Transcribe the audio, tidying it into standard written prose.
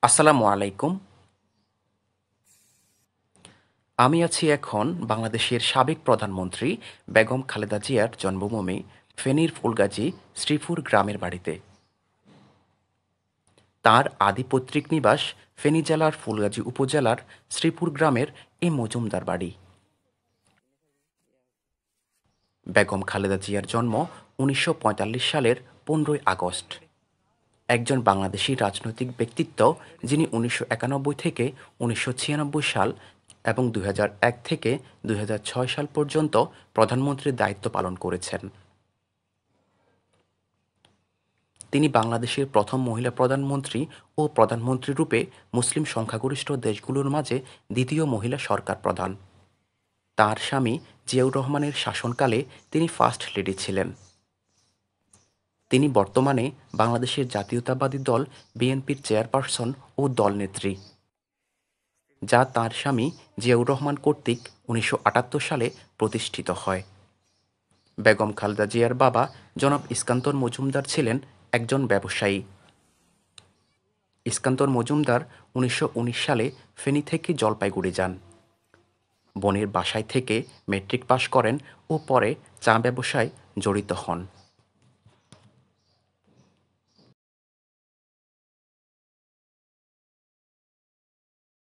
আসসালামু আলাইকুম। আমি আছি এখন বাংলাদেশের সাবেক প্রধানমন্ত্রী বেগম খালেদা জিয়ার জন্মভূমি ফেনীর ফুলগাজী শ্রীপুর গ্রামের বাড়িতে। তার আদি পৈতৃক নিবাস ফেনী জেলার ফুলগাজী উপজেলার শ্রীপুর গ্রামের এই মজুমদার বাড়ি। বেগম খালেদা জিয়ার জন্ম ১৯৪৫ সালের ১৫ই আগস্ট। একজন বাংলাদেশী রাজনৈতিক ব্যক্তিত্ব যিনি ১৯৯১ থেকে ১৯৯৬ সাল এবং ২০০১ থেকে ২০০৬ সাল পর্যন্ত প্রধানমন্ত্রীর দায়িত্ব পালন করেছেন। তিনি বাংলাদেশের প্রথম মহিলা প্রধানমন্ত্রী ও প্রধানমন্ত্রী রূপে মুসলিম সংখ্যাগরিষ্ঠ দেশগুলোর মাঝে দ্বিতীয় মহিলা সরকার প্রধান। তার স্বামী জিয়াউর রহমানের শাসনকালে তিনি ফার্স্ট লেডি ছিলেন। তিনি বর্তমানে বাংলাদেশের জাতীয়তাবাদী দল বিএনপির চেয়ারপারসন ও দলনেত্রী, যা তাঁর স্বামী জিয়াউর রহমান কর্তৃক ১৯৭৮ সালে প্রতিষ্ঠিত হয়। বেগম খালেদা জিয়ার বাবা জনাব ইস্কান্তর মজুমদার ছিলেন একজন ব্যবসায়ী। ইস্কান্তর মজুমদার ১৯১৯ সালে ফেনী থেকে জলপাইগুড়ি যান। বোনের বাসায় থেকে মেট্রিক পাশ করেন ও পরে চা ব্যবসায় জড়িত হন।